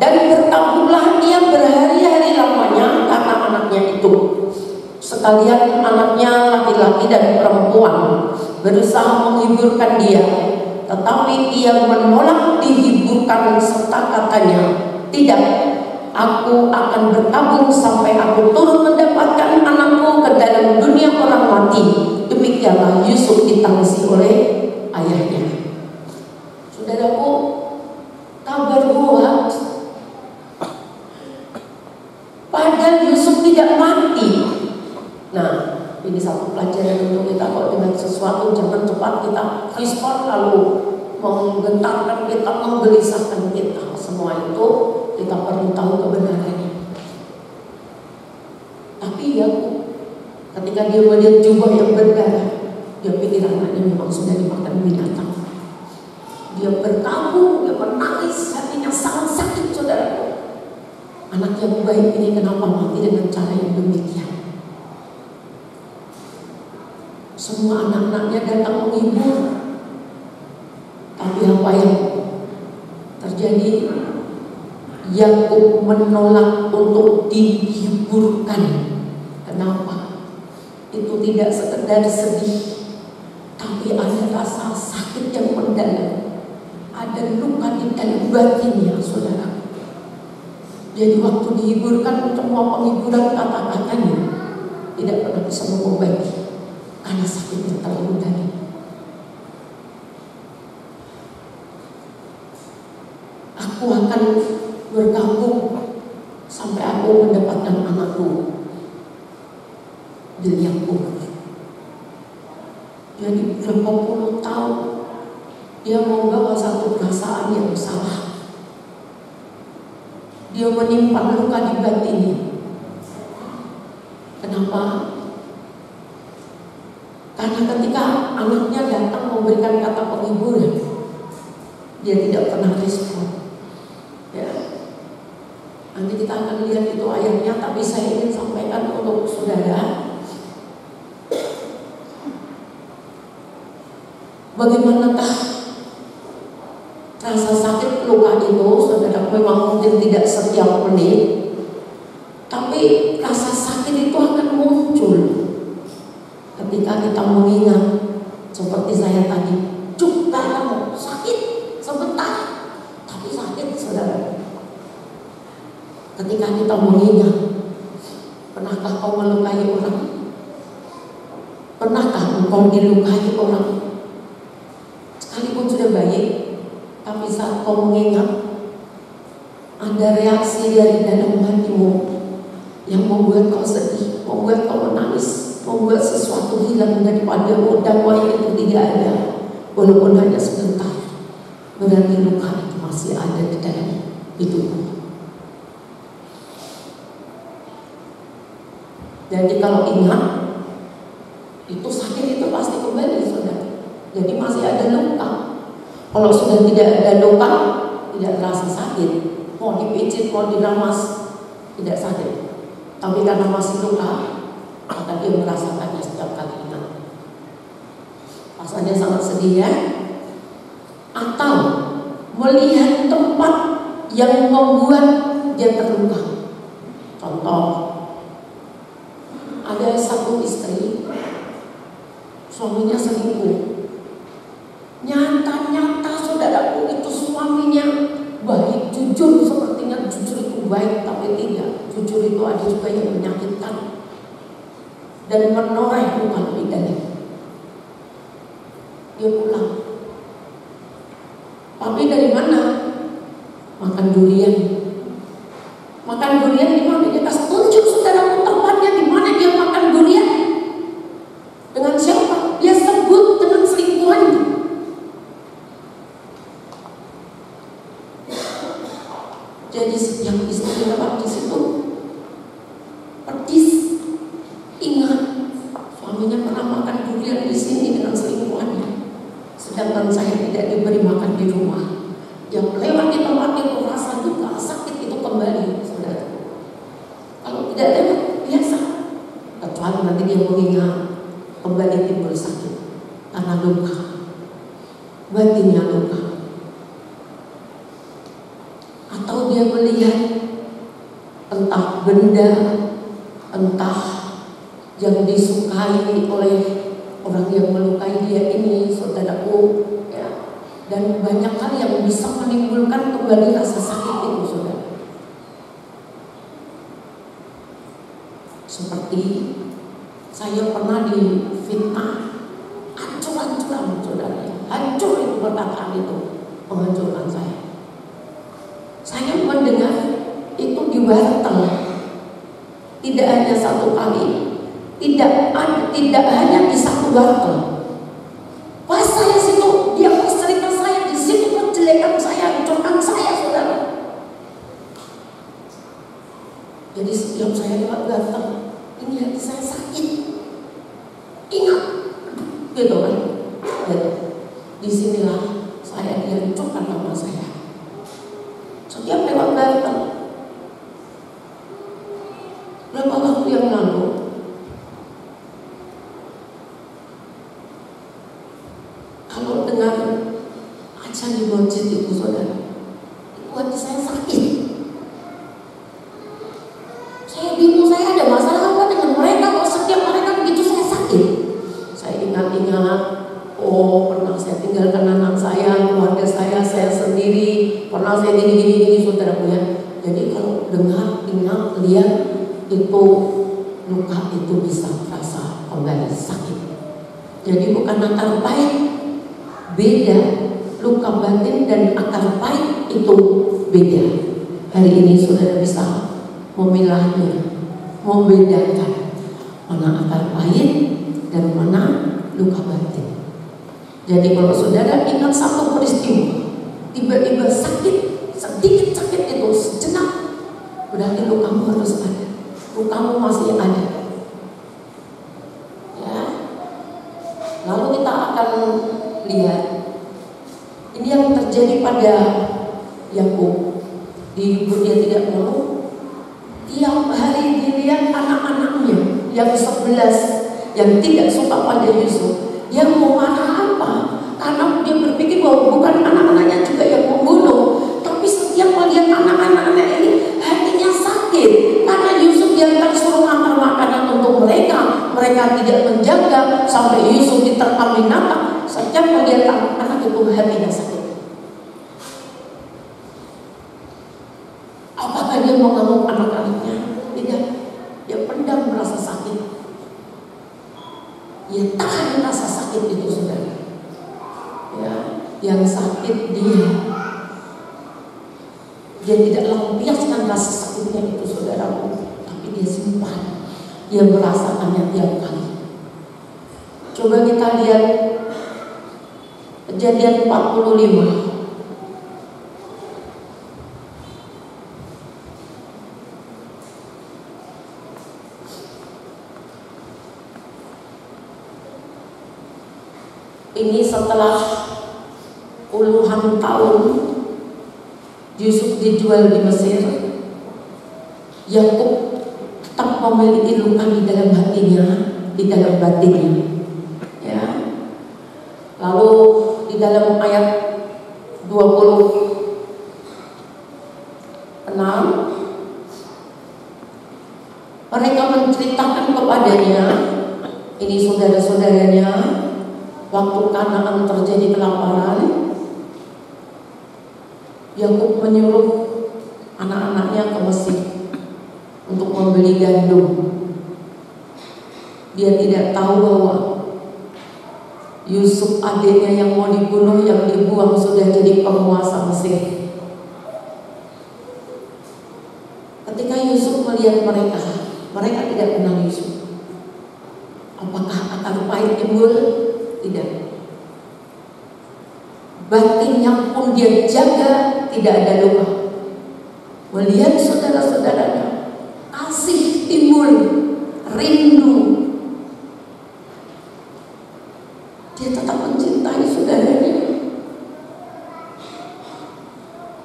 Dan bertabunglah ia berhari-hari lamanya karena anaknya itu. Sekalian anaknya laki-laki dan perempuan berusaha menghiburkan dia, tetapi ia menolak dihiburkan serta katanya, tidak, aku akan bertabung sampai aku turut mendapatkan anakku ke dalam dunia orang mati. Demikianlah Yusuf ditangisi oleh ayahnya. Saudaraku, kabar buat, padahal Yusuf tidak mati. Nah, ini satu pelajaran untuk kita. Kalau dengan sesuatu jangan cepat kita respon lalu menggentarkan kita, menggelisahkan kita. Semua itu kita perlu tahu kebenarannya. Tapi Yakub ketika dia melihat jubah yang berdarah, dia pikir anaknya memang sudah dimakan binatang. Dia berkabung, dia menangis, hatinya sangat sakit saudaraku. Anak yang baik ini kenapa mati dengan cara yang demikian? Semua anak-anaknya datang menghibur, tapi apa yang terjadi? Yakub menolak untuk dihiburkan. Kenapa? Itu tidak sekedar sedih, tapi ada rasa sakit yang mendalam, ada luka di dalam batinnya, saudara. Jadi waktu dihiburkan, semua penghiburan kata-katanya tidak pernah bisa mengobati karena sakitnya terlalu dalam. Aku akan berkabung sampai aku mendapatkan anakku. Dia Yakub. Jadi berapa puluh tahun dia membawa satu perasaan yang salah. Dia menyimpan luka di batinnya. Kenapa? Karena ketika anaknya datang memberikan kata penghiburan, dia tidak pernah respon. Ya, nanti kita akan lihat itu ayatnya, tapi saya ingin sampaikan untuk saudara, bagaimanakah rasa sakit luka itu, saudara, memang mungkin tidak setiap menit, tapi rasa sakit itu akan muncul ketika kita mengingat, seperti saya tadi, kamu sakit sebentar, tapi sakit saudara. Ketika kita mengingat, pernahkah kau melukai orang? Pernahkah engkau dilukai orang? Sekalipun sudah baik, tapi saat kau mengingat, ada reaksi dari dalam hatimu yang membuat kau sedih, membuat kau menangis, membuat sesuatu hilang daripadamu dan itu tidak ada, walaupun hanya sebentar. Berarti luka itu masih ada di dalam hidupmu. Jadi kalau ingat, itu sakit itu pasti kembali, saudara. Jadi masih ada luka. Kalau sudah tidak ada luka, tidak terasa sakit. Mau dipijit, mau diramas, tidak sakit. Tapi karena masih luka, maka dia merasakannya setiap kali ingat. Rasanya sangat sedih ya. Atau melihat tempat yang membuat dia terluka. Contoh, ada satu istri, suaminya selingkuh. Nyata-nyata saudaraku itu suaminya baik, jujur, sepertinya jujur itu baik, tapi tidak. Jujur itu ada juga yang menyakitkan dan menoreh luka lebih dalam. Dia pulang. Tapi dari mana? Makan durian. Makan durian di mana? Dia kasih tunjuk saudaraku tempatnya di mana dia makan durian. Dengan siapa? Dia sebut dengan selingkuhannya. Jadi setiap istri lewat di situ pedis, ingat suaminya pernah makan durian di sini dengan selingkuhannya, sedangkan saya tidak diberi makan di rumah. Yang lewat di tempat itu rasa duka, sakit itu kembali, saudara. Kalau tidak lewat biasa, kecuali nanti dia mengingat kembali timbul sakit karena luka, batinnya luka. Atau dia melihat entah benda, entah yang disukai oleh orang yang melukai dia ini, saudaraku, ya. Dan banyak hal yang bisa menimbulkan kembali rasa sakit itu, saudara. Seperti saya pernah difitnah, hancur-hancuran, saudara. Hancur itu perkataan itu, menghancurkan saya. Saya mendengar itu di wartel, tidak hanya satu kali, tidak hanya di satu wartel. Pas saya situ, dia cerita saya di situ, kejelekan saya, hancurkan saya, saudara. Jadi setiap saya lewat wartel, ini hati saya sakit, ingat, gitu kan? Dan disinilah saya dihancurkan nama saya. Setiap lewat wartel. Berapa waktu yang lalu, kalau dengar ajan di masjid itu, saudara, itu hati saya sakit. Saya bingung, saya ada masalah apa dengan mereka kok setiap mereka begitu saya sakit. Saya ingat-ingat, oh pernah saya tinggalkan anak saya, keluarga saya sendiri, pernah saya gini, saudaraku ya. Jadi kalau dengar, ingat, lihat, itu luka itu bisa terasa kembali sakit. Jadi bukan akar pahit, beda. Luka batin dan akar pahit itu beda. Hari ini saudara bisa memilahnya, membedakan mana akar pahit dan mana luka batin. Jadi kalau saudara ingat satu peristiwa, tiba-tiba sakit, sedikit sakit itu sejenak, berarti lukamu harus ada, lukamu masih ada. Ya. Lalu kita akan lihat ini yang terjadi pada Yakub. Dihibur dia tidak mau. Tiap hari dilihat anak-anaknya yang 11 yang tidak suka pada Yusuf. Yang mau marah apa? Karena dia berpikir bahwa bukan anak-anaknya juga yang membunuh, tapi setiap melihat anak-anaknya ini hatinya sakit karena Yusuf diantar suruh antar makanan untuk mereka. Mereka tidak menjaga sampai Yusuf diterkam binatang. Setiap melihat anak-anak itu hatinya sakit. Apakah dia mengamuk anak-anaknya? Tidak. Dia pendam rasa sakit. Dia tahan rasa sakit itu, saudara. Ya, yang sakit dia tidak lampiaskan rasa sakitnya itu, saudaraku, tapi dia simpan. Dia merasakannya tiap kali. Coba kita lihat Kejadian 45. Ini setelah puluhan tahun Yusuf dijual di Mesir, Yakub tetap memiliki luka di dalam hatinya, di dalam batinnya. Ya. Lalu di dalam ayat 26 Mereka menceritakan kepadanya, ini saudara-saudaranya, waktu Kanaan terjadi kelaparan, Yakub menyuruh anak-anaknya ke Mesir untuk membeli gandum. Dia tidak tahu bahwa Yusuf adiknya yang mau dibunuh, yang dibuang, sudah jadi penguasa Mesir. Ketika Yusuf melihat mereka, mereka tidak kenal Yusuf. Apakah akar pahit timbul? Tidak. Batinnya pun dia jaga, tidak ada luka. Melihat saudara-saudaranya, kasih timbul, rindu. Dia tetap mencintai saudaranya.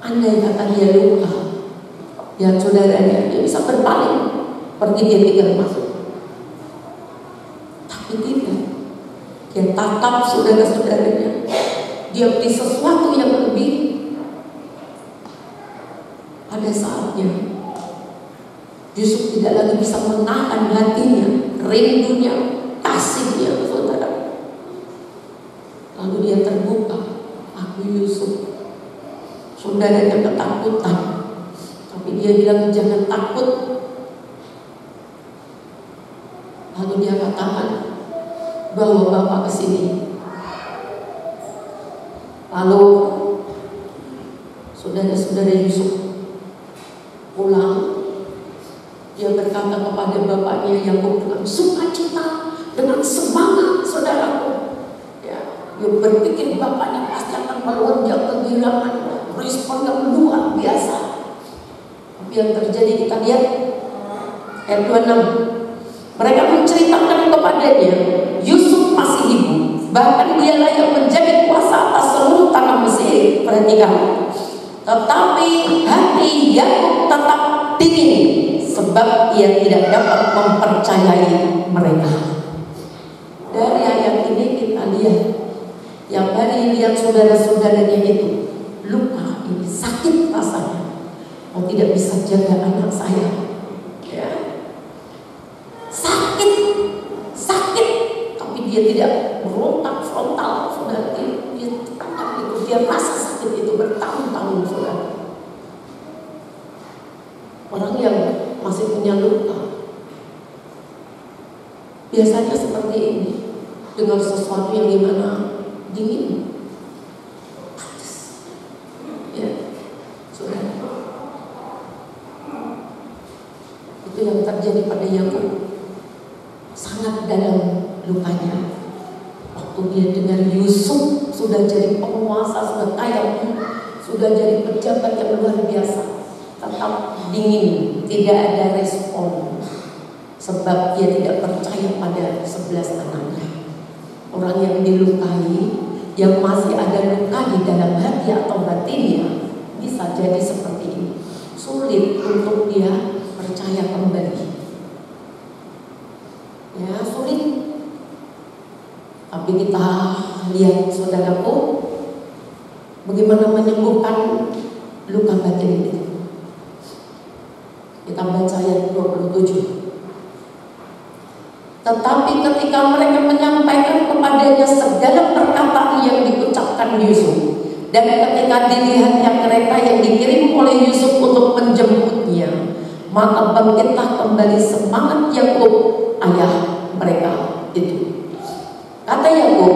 Andai kata dia luka, ya saudaranya, dia bisa berpaling, pergi dia tinggal masuk. Tapi tidak. Dia tatap saudara-saudaranya. Dia beri sesuatu yang lebih. Pada saatnya Yusuf tidak lagi bisa menahan hatinya, rindunya, kasihnya, saudara. Lalu dia terbuka. Aku Yusuf. Saudaranya ketakutan, tapi dia bilang jangan takut. Lalu dia katakan, bawa bapak ke sini. Lalu saudara-saudara Yusuf pulang. Dia berkata kepada bapaknya Yakub dengan sukacita, dengan semangat, saudaraku. Ya, dia berpikir bapaknya pasti akan melonjak kegirangan, respon yang luar biasa. Tapi yang terjadi kita lihat ayat 26. Mereka menceritakan kepadanya, Yusuf masih hidup, bahkan dialah yang menjadi kuasa atas seluruh tanah Mesir. Perhatikan. Tetapi hati Yakub tetap dingin, sebab ia tidak dapat mempercayai mereka. Dari ayat ini kita lihat, yang hari lihat saudara-saudaranya itu luka, ini sakit rasanya. Oh, tidak bisa jaga anak saya. Ya. Sakit, tapi dia tidak berontak frontal, saudara. Dia rasa sakit itu bertahun-tahun, saudara. Orang yang masih punya luka biasanya seperti ini, dengan sesuatu yang dimana dingin, panas. Ya, saudara. Itu yang terjadi pada Yakub. Sangat dalam lukanya. Waktu dia dengar Yusuf sudah jadi penguasa, sudah kaya, sudah jadi pejabat yang luar biasa, tetap dingin, tidak ada respon. Sebab dia tidak percaya pada 11 anaknya. Orang yang dilukai, yang masih ada luka di dalam hati atau batinnya, bisa jadi seperti ini. Sulit untuk dia percaya kembali. Ya, sulit. Tapi kita lihat, saudaraku, bagaimana menyembuhkan luka batin itu. Kita baca ayat 27. Tetapi ketika mereka menyampaikan kepadanya segala perkataan yang diucapkan Yusuf, dan ketika dilihatnya kereta yang dikirim oleh Yusuf untuk menjemputnya, maka bangkitlah kembali semangat Yakub, ayah mereka itu. Kata Yakub,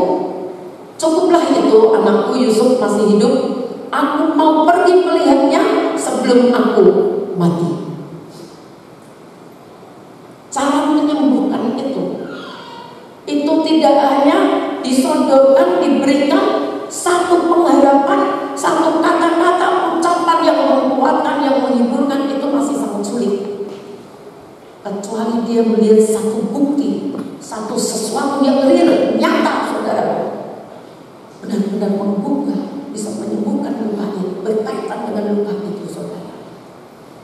cukuplah itu, anakku Yusuf masih hidup. Aku mau pergi melihatnya sebelum aku mati. Cara menyembuhkan itu tidak hanya disodorkan, diberikan satu pengharapan, satu kata-kata ucapan yang menguatkan, yang menghiburkan, itu masih sangat sulit. Kecuali dia melihat satu bukti, satu sesuatu yang real, nyata, saudara, benar-benar membuka, bisa menyembuhkan luka itu, berkaitan dengan luka itu, saudara.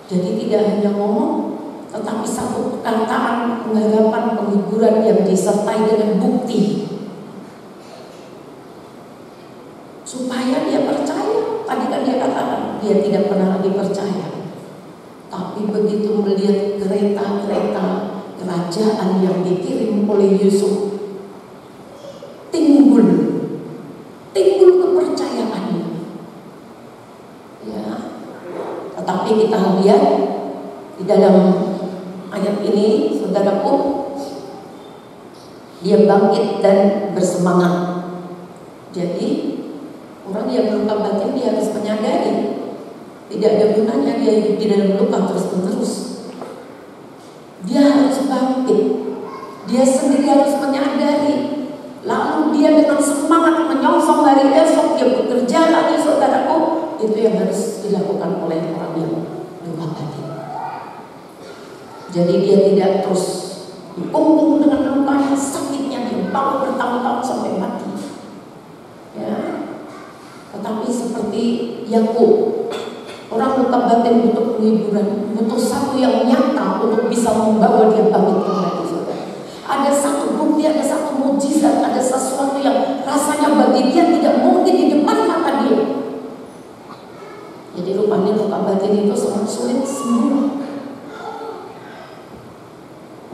Jadi tidak hanya ngomong, tetapi satu perkataan, pengharapan, penghiburan yang disertai dengan bukti, supaya dia percaya. Tadi kan dia katakan dia tidak pernah lagi percaya, tapi begitu melihat kereta-kereta kerajaan yang dikirim oleh Yusuf timbul kepercayaannya. Ya, tetapi kita lihat di dalam ayat ini, saudaraku, dia bangkit dan bersemangat. Jadi orang yang berluka batin dia harus menyadari tidak ada gunanya dia hidup di dalam luka terus-menerus. Dia harus bangkit. Dia sendiri harus menyadari. Lalu dia dengan semangat menyongsong hari esok, dia bekerja lagi, saudaraku. Itu yang harus dilakukan oleh orang yang luka batin. Jadi dia tidak terus dipungkung dengan luka yang sakitnya, dia bawa bertahun-tahun sampai mati. Ya. Tetapi seperti Yakub, orang luka batin butuh penghiburan, butuh satu yang nyata untuk bisa membawa dia bangkit kembali. Ada satu bukti, ada satu mukjizat, ada sesuatu yang rasanya bagi dia tidak mungkin di depan mata dia. Jadi rupanya luka batin itu sangat sulit sembuh.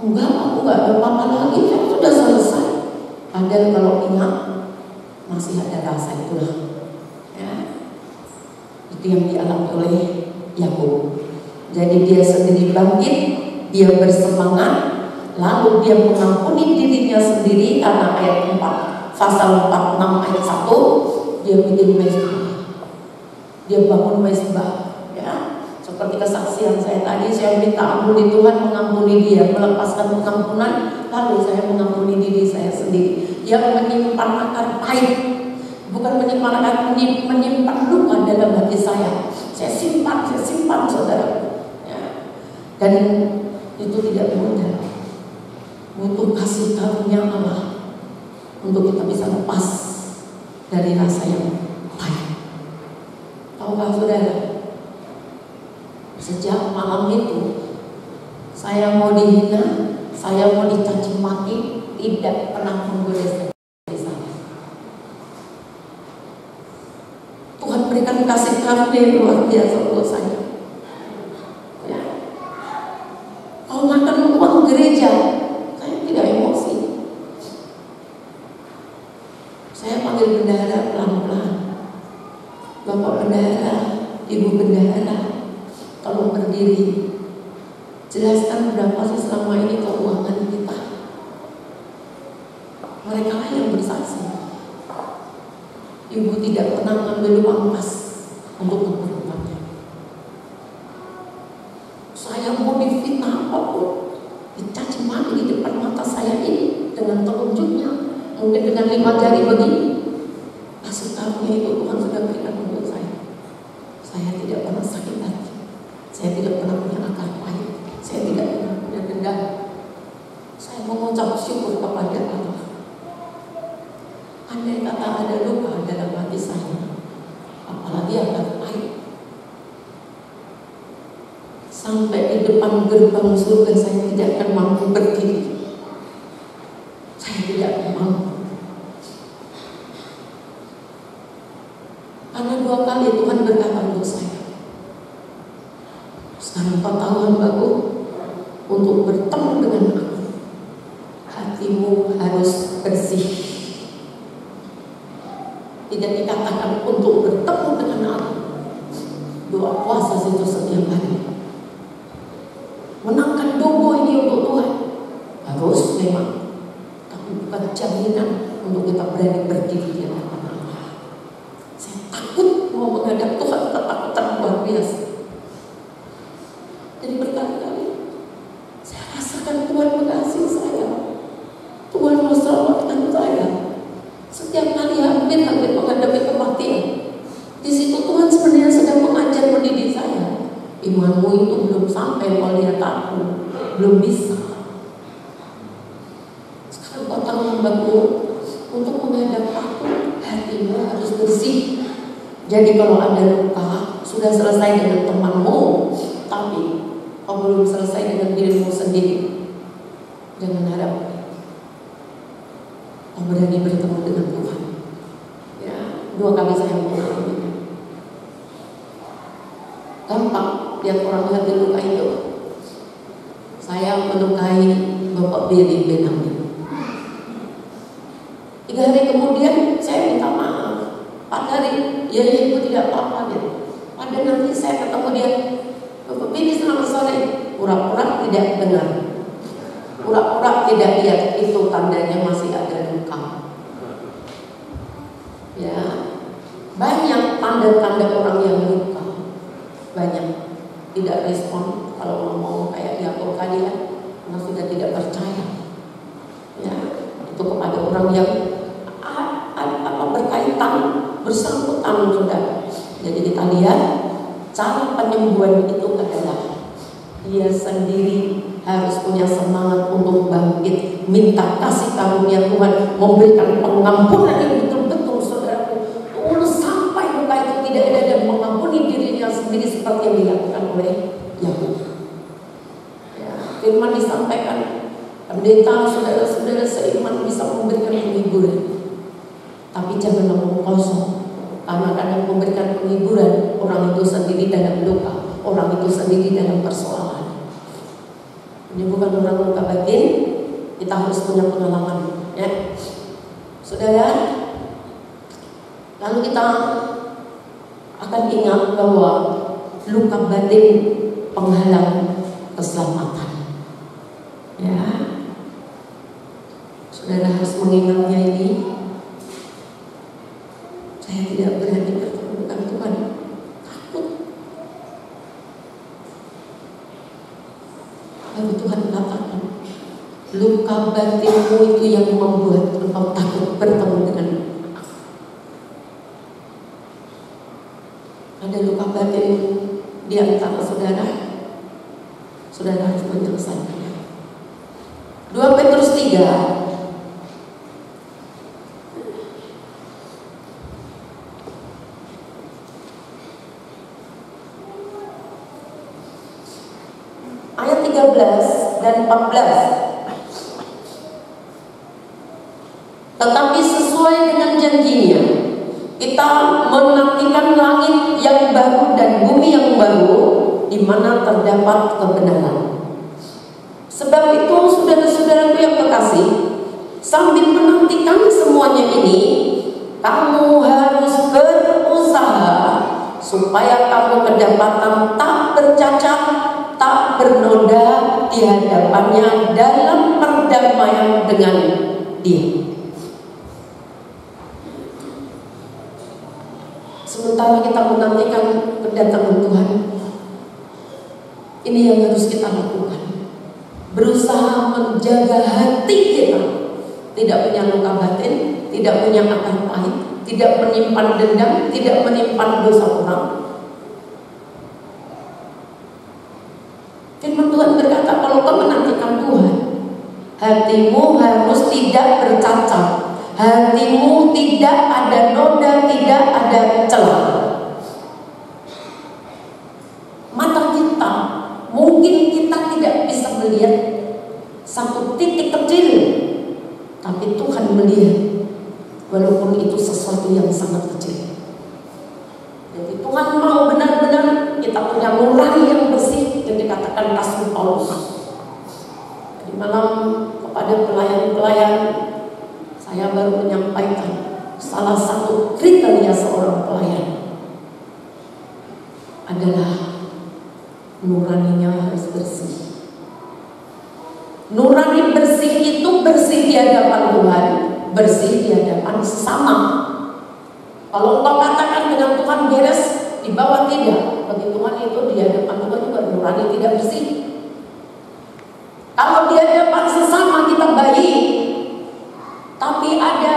Enggak, aku enggak ada apa-apa lagi, kan sudah selesai. Padahal kalau ingat masih ada rasa itulah. Ya. Itu yang dialami oleh Yakub. Jadi dia sendiri bangkit, dia bersemangat, lalu dia mengampuni dirinya sendiri karena ayat 4, pasal 46 ayat 1, dia bikin mezbah. Dia bangun mezbah, ya. Seperti kesaksian saya tadi, saya minta ampuni Tuhan, mengampuni dia, melepaskan pengampunan, lalu saya mengampuni diri saya sendiri. Yang menyimpan akar pahit, bukan menyimpan akar, menyimpan luka dalam hati saya. Saya simpan, saudara. Ya. Dan itu tidak mudah. Butuh kasih karunia Allah untuk kita bisa lepas dari rasa yang pahit. Tahukah saudara, sejak malam itu saya mau dihina, saya mau dicaci maki, tidak pernah menggores dari saya. Tuhan berikan kasih karunia yang luar biasa untuk saya. Ya. Kalau makan uang gereja, tidak emosi. Saya panggil bendahara pelan-pelan. Bapak bendahara, Ibu bendahara, tolong berdiri. Jelaskan berapa sih selama ini keuangan kita. Mereka lah yang bersaksi. Ibu tidak pernah mengambil uang pas untuk keperluannya. Saya mau difitnah apapun, dicaci maki di depan mata saya ini dengan telunjuknya, mungkin dengan 5 jari begini. Kasih karunia itu Tuhan sudah berikan untuk saya. Saya tidak pernah sakit hati, saya tidak pernah punya akar pahit, saya tidak pernah punya dendam. Saya mengucap syukur kepada Allah. Andai kata ada luka dalam hati saya, apalagi akar pahit, sampai di depan gerbang surga saya tidak akan mampu berdiri. Saya tidak mampu. Karena 2 kali Tuhan berkata untuk saya, sekarang 4 tahun baru untuk bertemu dengan aku, hatimu harus bersih. Tidak dikatakan untuk bertemu dengan aku. Doa puasa itu setiap hari. Menangkan dogo ini untuk Tuhan harus memang, tapi bukan jaminan untuk kita berani berdiri di hadapan Allah. Saya takut mau menghadap Tuhan, ketakutan luar biasa. Jadi berkali-kali saya rasakan Tuhan mengasihi saya, Tuhan mau selamatkan saya. Setiap kali hampir menghadapi kematian, di situ Tuhan sebenarnya sedang mengajar mendidik saya. Imanmu itu belum sampai kau lihat aku, belum bisa. Sekarang kau tahu hambaku, untuk menghadap aku, hatimu harus bersih. Jadi kalau ada luka, sudah selesai dengan temanmu, tapi kau belum selesai dengan dirimu sendiri. Jangan harap kau berani bertemu dengan Tuhan. Ya, 2 kali saya mengalami. Gampang lihat orang hati luka itu. saya melukai Bapak Billy Benami. 3 hari kemudian saya minta maaf. 4 hari, ya ibu tidak apa-apa gitu. Pada nanti saya ketemu dia, Bapak Billy selamat sore. Pura-pura tidak dengar, pura-pura tidak lihat, itu tandanya masih ada luka. Ya, banyak tanda-tanda orang yang luka, banyak tidak respon kalau ngomong kayak Yakub tadi kan, karena sudah tidak percaya. Ya, itu kepada orang yang berkaitan, bersangkutan sudah. Jadi kita lihat cara penyembuhan itu adalah dia sendiri harus punya semangat untuk bangkit, minta kasih karunia Tuhan, memberikan pengampunan yang betul-betul saudaraku, tulus sampai luka itu tidak ada, dan mengampuni dirinya sendiri seperti yang dilakukan oleh Yakub. Ya, firman disampaikan, pendeta saudara-saudara seiman bisa memberikan penghiburan, tapi jangan ngomong kosong, karena kadang memberikan penghiburan orang itu sendiri dalam luka, orang itu sendiri dalam persoalan. Ini bukan orang luka batin, kita harus punya pengalaman, ya, saudara. Lalu kita akan ingat bahwa luka batin penghalang keselamatan, ya. Saudara harus mengingatnya ini. Saya tidak berani bertemu dengan Tuhan, takut. Lalu Tuhan katakan, luka batinmu itu yang membuat engkau takut bertemu dengan aku. Ada luka batin di antara saudara, saudara harus menyelesaikannya. 2 Petrus 3 ayat 13 dan 14. Tetapi sesuai dengan janjinya, kita menantikan langit yang baru dan bumi yang baru, di mana terdapat kebenaran. Sebab itu, saudara-saudaraku yang terkasih, sambil menantikan semuanya ini, kamu harus berusaha supaya kamu kedapatan tak bercacat, tak bernoda di hadapannya dalam perdamaian dengan Dia. Sementara kita menantikan kedatangan Tuhan, ini yang harus kita lakukan. Berusaha menjaga hati kita, tidak punya luka batin, tidak punya akar pahit, tidak menyimpan dendam, tidak menyimpan dosa orang. Firman Tuhan berkata, kalau kau menantikan Tuhan, hatimu harus tidak bercacat, hatimu tidak ada noda, tidak ada celah. Mata kita, mungkin kita tidak bisa melihat satu titik kecil, tapi Tuhan melihat, walaupun itu sesuatu yang sangat kecil. Jadi Tuhan mau benar-benar kita punya nurani yang bersih, yang dikatakan Rasul Paulus. Di malam kepada pelayan-pelayan, saya baru menyampaikan salah satu kriteria seorang pelayan adalah nuraninya harus bersih. Nurani bersih itu bersih di hadapan Tuhan, bersih di hadapan sesama. Kalau engkau katakan dengan Tuhan beres, di bawah tidak, bagi Tuhan itu di hadapan Tuhan juga nurani tidak bersih. Kalau di hadapan sesama kita baik, tapi ada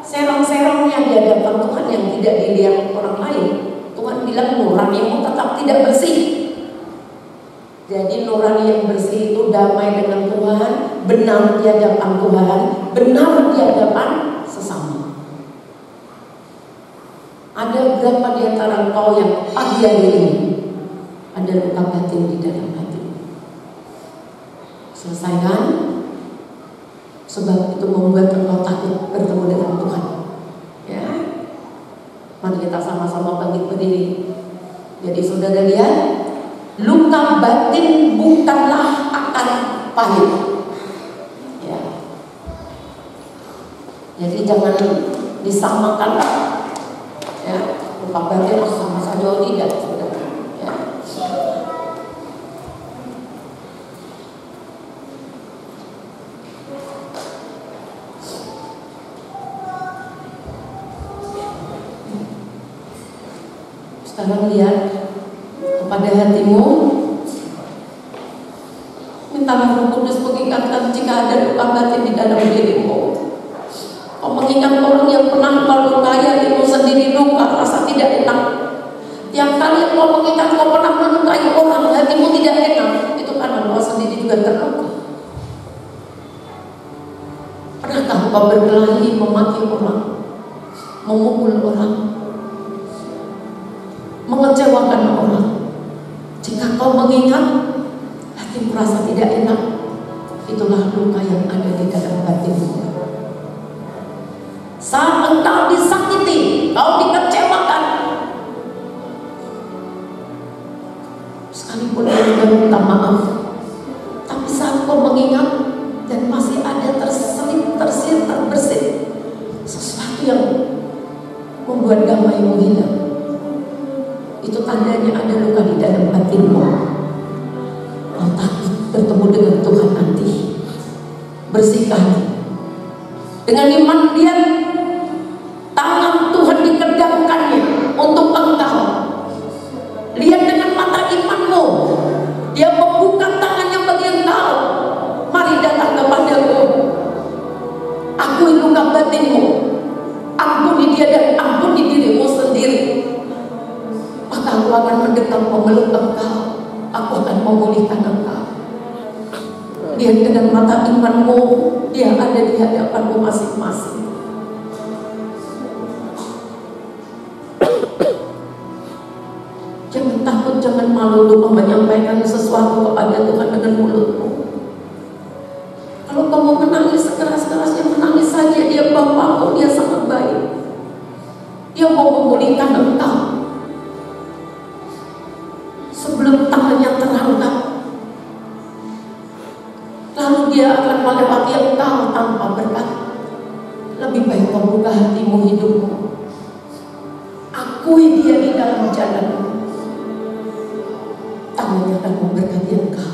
serong-serongnya di hadapan Tuhan yang tidak dilihat orang lain, Tuhan bilang nuranimu tetap tidak bersih. Jadi nurani yang bersih itu damai dengan Tuhan, benar di hadapan Tuhan, benar di hadapan sesama. Ada berapa di antara engkau yang pagi hari ini ada luka batin di dalam hati? Selesaikan, sebab itu membuat engkau takut bertemu dengan Tuhan. Ya, mari kita sama-sama bangkit berdiri. Jadi saudara lihat, luka batin bukanlah akan pahit. Ya. Jadi jangan disamakan, ya, luka batin sama saja tidak. Ya. Sekarang lihat kepada hatimu, mintalah Roh Kudus mengingatkan jika ada luka batin di dalam dirimu. Kau mengingat orang yang pernah kau lukai, hatimu sendiri luka, rasa tidak enak. Tiap kali kau mengingat kau pernah melukai orang, hatimu tidak enak, itu karena kau sendiri juga terluka. Pernahkah kau berkelahi, memaki orang, memukul orang, mengecewakan orang? Jika kau mengingat, hatimu merasa tidak enak, itulah luka yang ada di dalam batinmu. Saat engkau disakiti, kau dikecewakan, sekalipun dia sudah minta maaf, tapi saat kau mengingat dan masih ada terbersit sesuatu yang membuat damaimu hilang, itu tandanya ada luka di dalam batinmu. Kau takut bertemu dengan Tuhan nanti. Bersihkan dengan iman. Lihat tangan Tuhan dikedapkannya untuk engkau. Lihat dengan mata imanmu, Dia membuka tangannya bagi engkau. Mari datang kepadaku, akui luka batinmu, ampuni dia dan ampuni dirimu sendiri. Maka aku akan mendekat memeluk engkau, aku akan memulihkan engkau. Lihat dengan mata imanmu, Dia ada di hadapanmu masing-masing. Jangan takut, jangan malu untuk menyampaikan sesuatu kepada Tuhan dengan mulutmu. Kalau kamu menangis sekeras-kerasnya, menangis saja. Dia Bapakmu, Dia sangat baik. Dia mau memulihkan engkau sebelum tangannya terangkat. Lalu Dia akan melewati engkau tanpa berkat. Lebih baik kau buka hatimu, hidupmu, akui Dia di dalam jalanmu. Tangannya akan memberkati engkau.